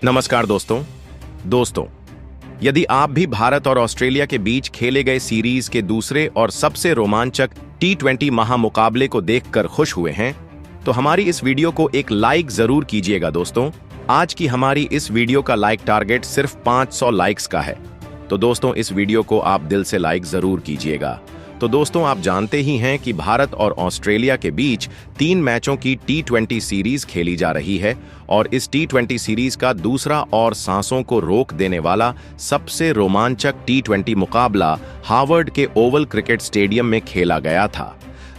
नमस्कार दोस्तों, यदि आप भी भारत और ऑस्ट्रेलिया के बीच खेले गए सीरीज के दूसरे और सबसे रोमांचक T20 महामुकाबले को देखकर खुश हुए हैं, तो हमारी इस वीडियो को एक लाइक जरूर कीजिएगा दोस्तों। आज की हमारी इस वीडियो का लाइक टारगेट सिर्फ 500 लाइक्स का है, तो दोस्तों इस वीडियो को आप दिल से लाइक जरूर कीजिएगा। तो दोस्तों आप जानते ही हैं कि भारत और ऑस्ट्रेलिया के बीच 3 मैचों की T20 सीरीज खेली जा रही है और इस T20 सीरीज का दूसरा और सांसों को रोक देने वाला सबसे रोमांचक T20 मुकाबला हार्वर्ड के ओवल क्रिकेट स्टेडियम में खेला गया था,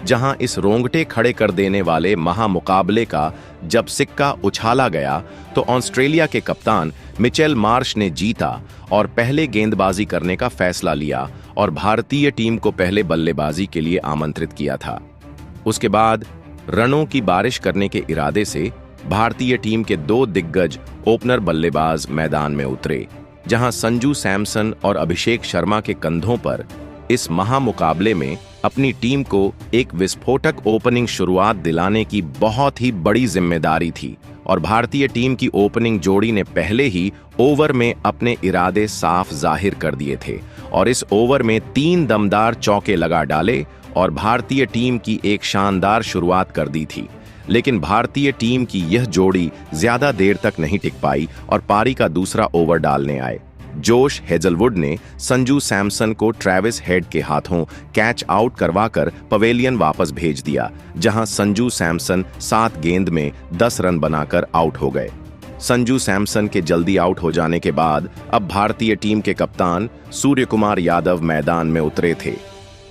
जहां इस रोंगटे खड़े कर देने वाले महामुकाबले का जब सिक्का उछाला गया तो ऑस्ट्रेलिया के कप्तान मिचेल मार्श ने जीता और पहले गेंदबाजी करने का फैसला लिया और भारतीय टीम को पहले बल्लेबाजी के लिए आमंत्रित किया था। उसके बाद रनों की बारिश करने के इरादे से भारतीय टीम के 2 दिग्गज ओपनर बल्लेबाज मैदान में उतरे, जहां संजू सैमसन और अभिषेक शर्मा के कंधों पर इस महामुकाबले में अपनी टीम को एक विस्फोटक ओपनिंग शुरुआत दिलाने की बहुत ही बड़ी जिम्मेदारी थी और भारतीय टीम की ओपनिंग जोड़ी ने पहले ही ओवर में अपने इरादे साफ जाहिर कर दिए थे और इस ओवर में 3 दमदार चौके लगा डाले और भारतीय टीम की एक शानदार शुरुआत कर दी थी। लेकिन भारतीय टीम की यह जोड़ी ज्यादा देर तक नहीं टिक पाई और पारी का दूसरा ओवर डालने आए। जोश हेजलवुड ने संजू सैमसन को ट्रेविस हेड के हाथों कैच आउट करवाकर पवेलियन वापस भेज दिया, जहां संजू सैमसन 7 गेंद में 10 रन बनाकर आउट हो गए। संजू सैमसन के जल्दी आउट हो जाने के बाद अब भारतीय टीम के कप्तान सूर्यकुमार यादव मैदान में उतरे थे,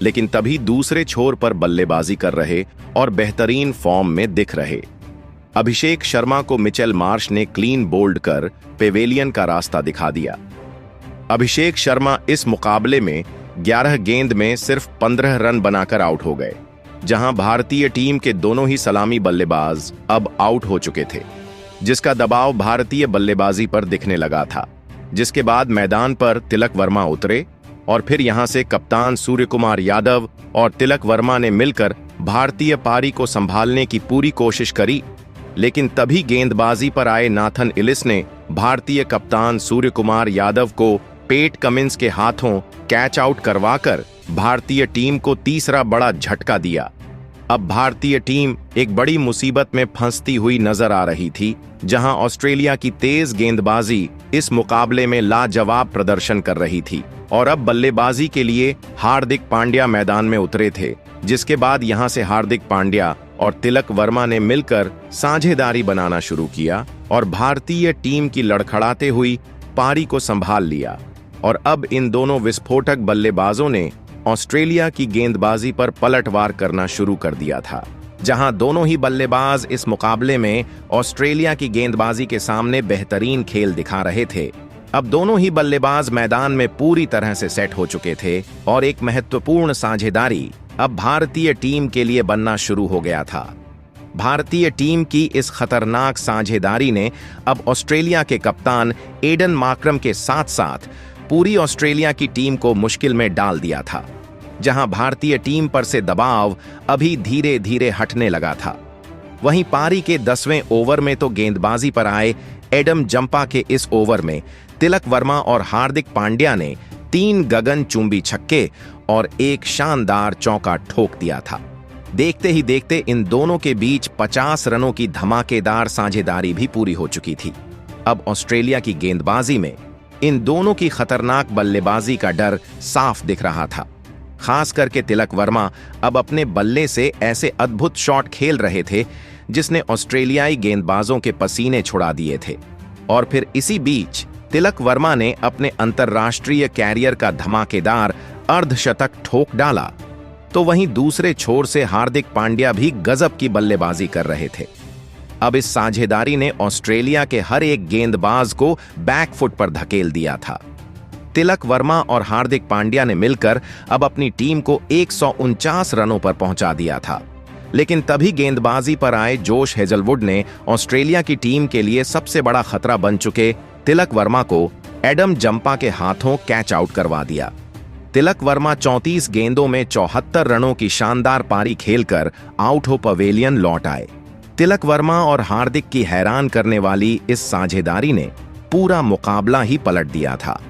लेकिन तभी दूसरे छोर पर बल्लेबाजी कर रहे और बेहतरीन फॉर्म में दिख रहे अभिषेक शर्मा को मिचेल मार्श ने क्लीन बोल्ड कर पेवेलियन का रास्ता दिखा दिया। अभिषेक शर्मा इस मुकाबले में 11 गेंद में सिर्फ 15 रन बनाकर आउट हो गए, जहां भारतीय टीम के दोनों ही सलामी बल्लेबाज अब आउट हो चुके थे, जिसका दबाव भारतीय बल्लेबाजी पर दिखने लगा था। जिसके बाद मैदान पर तिलक वर्मा उतरे और फिर यहां से कप्तान सूर्यकुमार यादव और तिलक वर्मा ने मिलकर भारतीय पारी को संभालने की पूरी कोशिश करी, लेकिन तभी गेंदबाजी पर आए नाथन इलिस ने भारतीय कप्तान सूर्यकुमार यादव को पेट कमिंस के हाथों कैच आउट करवाकर भारतीय टीम को तीसरा बड़ा झटका दिया। अब भारतीय टीम एक बड़ी मुसीबत में फंसती हुई नजर आ रही थी, जहां ऑस्ट्रेलिया की तेज गेंदबाजी इस मुकाबले में लाजवाब प्रदर्शन कर रही थी और अब बल्लेबाजी के लिए हार्दिक पांड्या मैदान में उतरे थे। जिसके बाद यहां से हार्दिक पांड्या और तिलक वर्मा ने मिलकर साझेदारी बनाना शुरू किया और भारतीय टीम की लड़खड़ाते हुई पारी को संभाल लिया और अब इन दोनों विस्फोटक बल्लेबाजों ने ऑस्ट्रेलिया की गेंदबाजी पर पलटवार करना शुरू कर दिया था, जहां दोनों ही बल्लेबाज इस मुकाबले में ऑस्ट्रेलिया की गेंदबाजी के सामने बेहतरीन खेल दिखा रहे थे। अब दोनों ही बल्लेबाज मैदान में पूरी तरह से सेट हो चुके थे और एक महत्वपूर्ण साझेदारी अब भारतीय टीम के लिए बनना शुरू हो गया था। भारतीय टीम की इस खतरनाक साझेदारी ने अब ऑस्ट्रेलिया के कप्तान एडन मार्क्रम के साथ साथ पूरी ऑस्ट्रेलिया की टीम को मुश्किल में डाल दिया था, जहां भारतीय टीम पर से दबाव अभी धीरे धीरे हटने लगा था। वहीं पारी के 10वें ओवर में तो गेंदबाजी पर आए एडम जंपा के इस ओवर में तिलक वर्मा और हार्दिक पांड्या ने 3 गगनचुंबी छक्के और एक शानदार चौका ठोक दिया था। देखते ही देखते इन दोनों के बीच 50 रनों की धमाकेदार साझेदारी भी पूरी हो चुकी थी। अब ऑस्ट्रेलिया की गेंदबाजी में इन दोनों की खतरनाक बल्लेबाजी का डर साफ दिख रहा था। खास करके तिलक वर्मा अब अपने बल्ले से ऐसे अद्भुत शॉट खेल रहे थे जिसने ऑस्ट्रेलियाई गेंदबाजों के पसीने छुड़ा दिए थे। और फिर इसी बीच तिलक वर्मा ने अपने अंतर्राष्ट्रीय कैरियर का धमाकेदार अर्धशतक ठोक डाला, तो वहीं दूसरे छोर से हार्दिक पांड्या भी गजब की बल्लेबाजी कर रहे थे। अब इस साझेदारी ने ऑस्ट्रेलिया के हर एक गेंदबाज को बैकफुट पर धकेल दिया था। तिलक वर्मा और हार्दिक पांड्या ने मिलकर अब अपनी टीम को 149 रनों पर पहुंचा दिया था, लेकिन तभी गेंदबाजी पर आए जोश हेजलवुड ने ऑस्ट्रेलिया की टीम के लिए सबसे बड़ा खतरा बन चुके तिलक वर्मा को एडम जंपा के हाथों कैच आउट करवा दिया। तिलक वर्मा 34 गेंदों में 74 रनों की शानदार पारी खेलकर आउट हो पवेलियन लौट आए। तिलक वर्मा और हार्दिक की हैरान करने वाली इस साझेदारी ने पूरा मुकाबला ही पलट दिया था।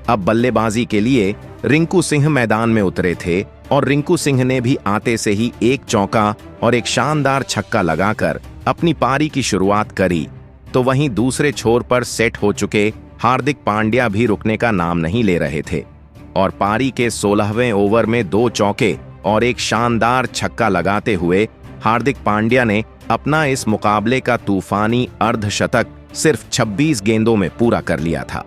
अब बल्लेबाजी के लिए रिंकू सिंह मैदान में उतरे थे और रिंकू सिंह ने भी आते से ही एक चौका और एक शानदार छक्का लगाकर अपनी पारी की शुरुआत करी। तो वहीं दूसरे छोर पर सेट हो चुके हार्दिक पांड्या भी रुकने का नाम नहीं ले रहे थे और पारी के 16वें ओवर में 2 चौके और एक शानदार छक्का लगाते हुए हार्दिक पांड्या ने अपना इस मुकाबले का तूफानी अर्धशतक सिर्फ 26 गेंदों में पूरा कर लिया था।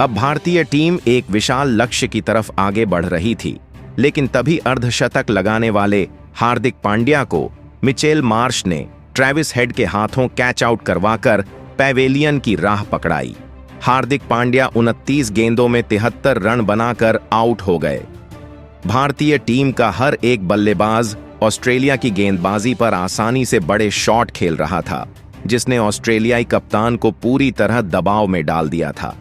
अब भारतीय टीम एक विशाल लक्ष्य की तरफ आगे बढ़ रही थी, लेकिन तभी अर्धशतक लगाने वाले हार्दिक पांड्या को मिचेल मार्श ने ट्रेविस हेड के हाथों कैच आउट करवाकर पैवेलियन की राह पकड़ाई। हार्दिक पांड्या 29 गेंदों में 73 रन बनाकर आउट हो गए। भारतीय टीम का हर एक बल्लेबाज ऑस्ट्रेलिया की गेंदबाजी पर आसानी से बड़े शॉट खेल रहा था, जिसने ऑस्ट्रेलियाई कप्तान को पूरी तरह दबाव में डाल दिया था।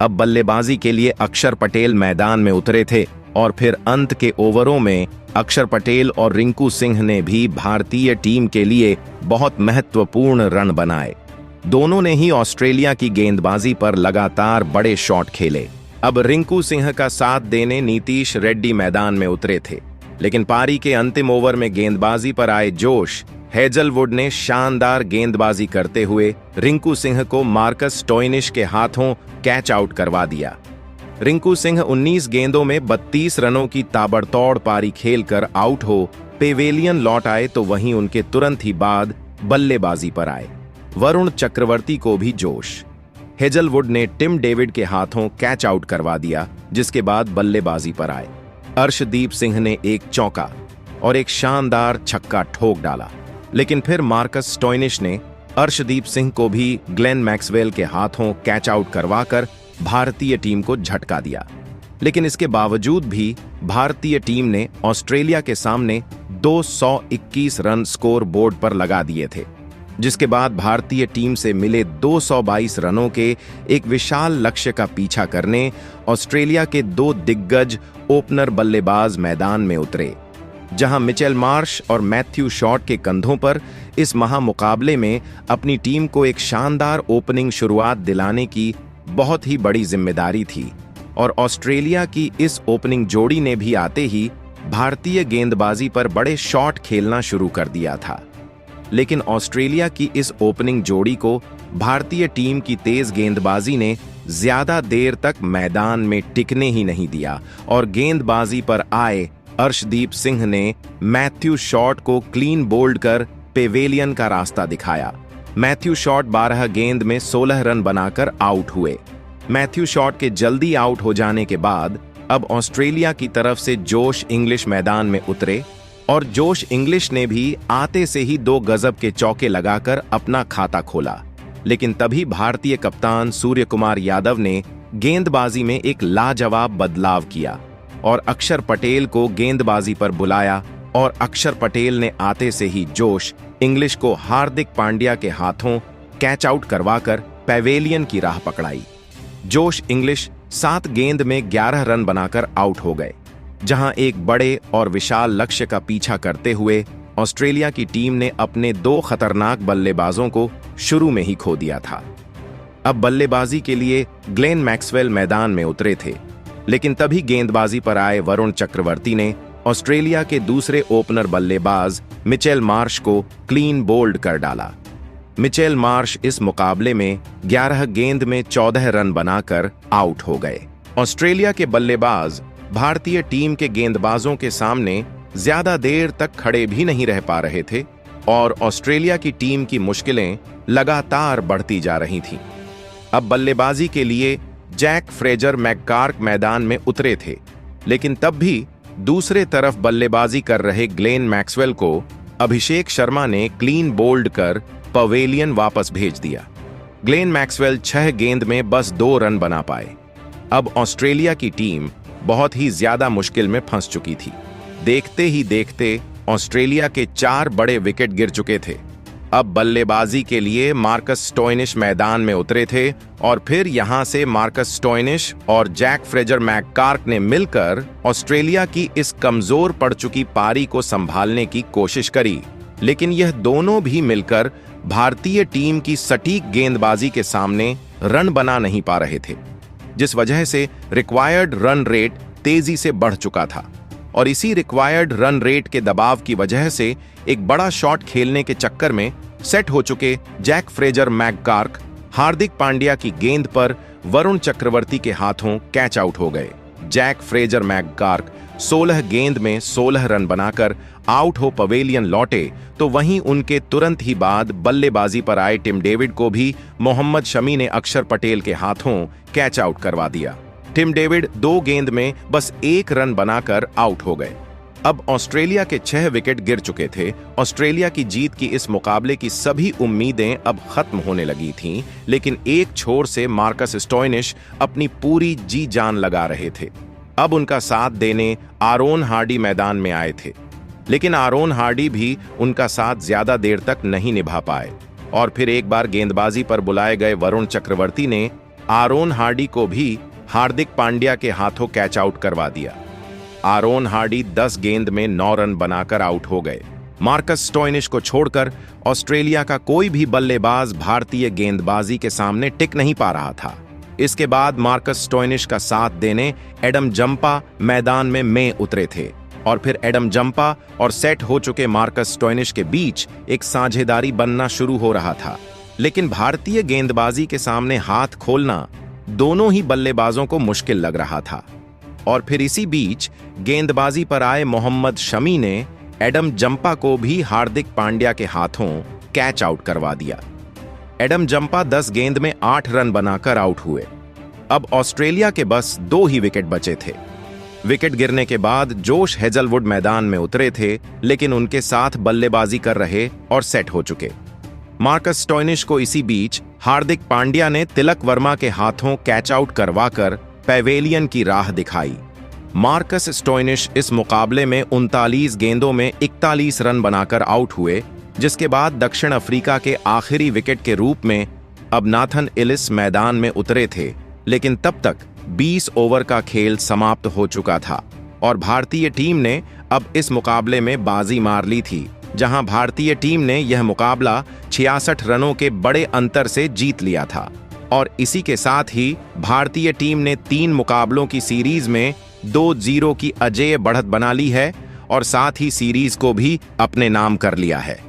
अब बल्लेबाजी के लिए अक्षर पटेल मैदान में उतरे थे और फिर अंत के ओवरों में अक्षर पटेल और रिंकू सिंह ने भी भारतीय टीम के लिए बहुत महत्वपूर्ण रन बनाए। दोनों ने ही ऑस्ट्रेलिया की गेंदबाजी पर लगातार बड़े शॉट खेले। अब रिंकू सिंह का साथ देने नीतीश रेड्डी मैदान में उतरे थे, लेकिन पारी के अंतिम ओवर में गेंदबाजी पर आए जोश हेजलवुड ने शानदार गेंदबाजी करते हुए रिंकू सिंह को मार्कस स्टोइनिश के हाथों कैच आउट करवा दिया। रिंकू सिंह 19 गेंदों में 32 रनों की ताबड़तोड़ पारी खेलकर आउट हो पेवेलियन लौट आए, तो वहीं उनके तुरंत ही बाद बल्लेबाजी पर आए वरुण चक्रवर्ती को भी जोश। हेजलवुड ने टिम डेविड के हाथों कैच आउट करवा दिया, जिसके बाद बल्लेबाजी पर आए अर्शदीप सिंह ने एक चौका और एक शानदार छक्का ठोक डाला, लेकिन फिर मार्कस स्टोइनिश ने अर्शदीप सिंह को भी ग्लेन मैक्सवेल के हाथों कैच आउट करवाकर भारतीय टीम को झटका दिया। लेकिन इसके बावजूद भी भारतीय टीम ने ऑस्ट्रेलिया के सामने 221 रन स्कोर बोर्ड पर लगा दिए थे, जिसके बाद भारतीय टीम से मिले 222 रनों के एक विशाल लक्ष्य का पीछा करने ऑस्ट्रेलिया के 2 दिग्गज ओपनर बल्लेबाज मैदान में उतरे, जहां मिचेल मार्श और मैथ्यू शॉट के कंधों पर इस महामुकाबले में अपनी टीम को एक शानदार ओपनिंग शुरुआत दिलाने की बहुत ही बड़ी जिम्मेदारी थी। और ऑस्ट्रेलिया की इस ओपनिंग जोड़ी ने भी आते ही भारतीय गेंदबाजी पर बड़े शॉट खेलना शुरू कर दिया था, लेकिन ऑस्ट्रेलिया की इस ओपनिंग जोड़ी को भारतीय टीम की तेज गेंदबाजी ने ज्यादा देर तक मैदान में टिकने ही नहीं दिया और गेंदबाजी पर आए अर्शदीप सिंह ने मैथ्यू शॉट को क्लीन बोल्ड कर पेवेलियन का रास्ता दिखाया। मैथ्यू शॉट 12 गेंद में 16 रन बनाकर आउट हुए। मैथ्यू शॉट के जल्दी आउट हो जाने के बाद अब ऑस्ट्रेलिया की तरफ से जोश इंग्लिश मैदान में उतरे और जोश इंग्लिश ने भी आते से ही 2 गजब के चौके लगाकर अपना खाता खोला, लेकिन तभी भारतीय कप्तान सूर्य कुमार यादव ने गेंदबाजी में एक लाजवाब बदलाव किया और अक्षर पटेल को गेंदबाजी पर बुलाया और अक्षर पटेल ने आते से ही जोश इंग्लिश को हार्दिक पांड्या के हाथों कैच आउट करवाकर पैवेलियन की राह पकड़ाई। जोश इंग्लिश 7 गेंद में 11 रन बनाकर आउट हो गए, जहां एक बड़े और विशाल लक्ष्य का पीछा करते हुए ऑस्ट्रेलिया की टीम ने अपने 2 खतरनाक बल्लेबाजों को शुरू में ही खो दिया था। अब बल्लेबाजी के लिए ग्लेन मैक्सवेल मैदान में उतरे थे, लेकिन तभी गेंदबाजी पर आए वरुण चक्रवर्ती ने ऑस्ट्रेलिया के दूसरे ओपनर बल्लेबाज मिचेल मार्श को क्लीन बोल्ड कर डाला। मिचेल मार्श इस मुकाबले में 11 गेंद में 14 रन बनाकर आउट हो गए। ऑस्ट्रेलिया के बल्लेबाज भारतीय टीम के गेंदबाजों के सामने ज्यादा देर तक खड़े भी नहीं रह पा रहे थे और ऑस्ट्रेलिया की टीम की मुश्किलें लगातार बढ़ती जा रही थीं। अब बल्लेबाजी के लिए जैक फ्रेजर मैककार्क मैदान में उतरे थे, लेकिन तब भी दूसरे तरफ बल्लेबाजी कर रहे ग्लेन मैक्सवेल को अभिषेक शर्मा ने क्लीन बोल्ड कर पवेलियन वापस भेज दिया। ग्लेन मैक्सवेल 6 गेंद में बस 2 रन बना पाए। अब ऑस्ट्रेलिया की टीम बहुत ही ज्यादा मुश्किल में फंस चुकी थी। देखते ही देखते ऑस्ट्रेलिया के 4 बड़े विकेट गिर चुके थे। अब बल्लेबाजी के लिए मार्कस स्टोइनिश मैदान में उतरे थे और फिर यहां से मार्कस स्टोइनिश और जैक फ्रेजर मैककार्क ने मिलकर ऑस्ट्रेलिया की इस कमजोर पड़ चुकी पारी को संभालने की कोशिश करी, लेकिन यह दोनों भी मिलकर भारतीय टीम की सटीक गेंदबाजी के सामने रन बना नहीं पा रहे थे, जिस वजह से रिक्वायर्ड रन रेट तेजी से बढ़ चुका था। और इसी रिक्वायर्ड रन रेट के दबाव की वजह से एक बड़ा शॉट खेलने के चक्कर में सेट हो चुके जैक फ्रेजर मैकगार्क हार्दिक पांड्या की गेंद पर वरुण चक्रवर्ती के हाथों कैच आउट हो गए। जैक फ्रेजर मैकगार्क 16 गेंद में 16 रन बनाकर आउट हो पवेलियन लौटे, तो वहीं उनके तुरंत ही बाद बल्लेबाजी पर आए टिम डेविड को भी मोहम्मद शमी ने अक्षर पटेल के हाथों कैच आउट करवा दिया। टिम डेविड 2 गेंद में बस 1 रन बनाकर आउट हो गए। अब ऑस्ट्रेलिया के 6 विकेट गिर चुके थे। ऑस्ट्रेलिया की जीत की इस मुकाबले की सभी उम्मीदें अब खत्म होने लगी थीं, लेकिन एक छोर से मार्कस स्टोइनिस अपनी पूरी जी जान लगा रहे थे। अब उनका साथ देने आरोन हार्डी मैदान में आए थे, लेकिन आरोन हार्डी भी उनका साथ ज्यादा देर तक नहीं निभा पाए और फिर एक बार गेंदबाजी पर बुलाए गए वरुण चक्रवर्ती ने आरोन हार्डी को भी हार्दिक पांड्या के हाथों कैच आउट करवा दिया। आरोन हार्डी 10 गेंद में 9 रन बनाकर आउट हो गए। मार्कस स्टोइनिस को छोड़कर ऑस्ट्रेलिया का कोई भी बल्लेबाज भारतीय गेंदबाजी के सामने टिक नहीं पा रहा था। इसके बाद मार्कस स्टोइनिस का साथ देने एडम जंपा मैदान में उतरे थे और फिर एडम जंपा और सेट हो चुके मार्कस स्टोइनिस के बीच एक साझेदारी बनना शुरू हो रहा था। लेकिन भारतीय गेंदबाजी के सामने हाथ खोलना दोनों ही बल्लेबाजों को मुश्किल लग रहा था और फिर इसी बीच गेंदबाजी पर आए मोहम्मद शमी ने एडम जंपा को भी हार्दिक पांड्या के हाथों कैच आउट करवा दिया। एडम जंपा 10 गेंद में 8 रन बनाकर आउट हुए। अब ऑस्ट्रेलिया के बस 2 ही विकेट बचे थे। विकेट गिरने के बाद जोश हेजलवुड मैदान में उतरे थे, लेकिन उनके साथ बल्लेबाजी कर रहे और सेट हो चुके मार्कस स्टोइनिस को इसी बीच हार्दिक पांड्या ने तिलक वर्मा के हाथों कैच आउट करवाकर पेवेलियन की राह दिखाई। मार्कस स्टोइनिस इस मुकाबले में 39 गेंदों में 41 रन बनाकर आउट हुए, जिसके बाद दक्षिण अफ्रीका के आखिरी विकेट के रूप में अब नाथन इलिस मैदान में उतरे थे। लेकिन तब तक 20 ओवर का खेल समाप्त हो चुका था और भारतीय टीम ने अब इस मुकाबले में बाजी मार ली थी, जहां भारतीय टीम ने यह मुकाबला 66 रनों के बड़े अंतर से जीत लिया था। और इसी के साथ ही भारतीय टीम ने 3 मुकाबलों की सीरीज में 2-0 की अजेय बढ़त बना ली है और साथ ही सीरीज को भी अपने नाम कर लिया है।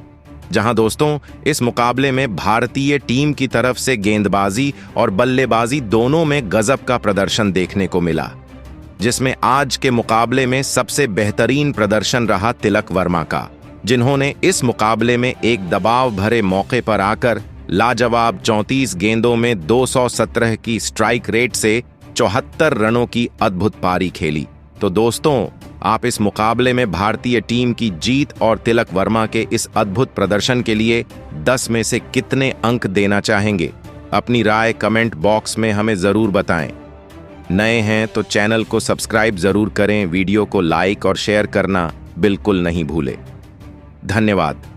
जहां दोस्तों इस मुकाबले में भारतीय टीम की तरफ से गेंदबाजी और बल्लेबाजी दोनों में गजब का प्रदर्शन देखने को मिला, जिसमें आज के मुकाबले में सबसे बेहतरीन प्रदर्शन रहा तिलक वर्मा का, जिन्होंने इस मुकाबले में एक दबाव भरे मौके पर आकर लाजवाब 34 गेंदों में 217 की स्ट्राइक रेट से 74 रनों की अद्भुत पारी खेली। तो दोस्तों, आप इस मुकाबले में भारतीय टीम की जीत और तिलक वर्मा के इस अद्भुत प्रदर्शन के लिए 10 में से कितने अंक देना चाहेंगे? अपनी राय कमेंट बॉक्स में हमें जरूर बताएं। नए हैं तो चैनल को सब्सक्राइब जरूर करें, वीडियो को लाइक और शेयर करना बिल्कुल नहीं भूलें। धन्यवाद।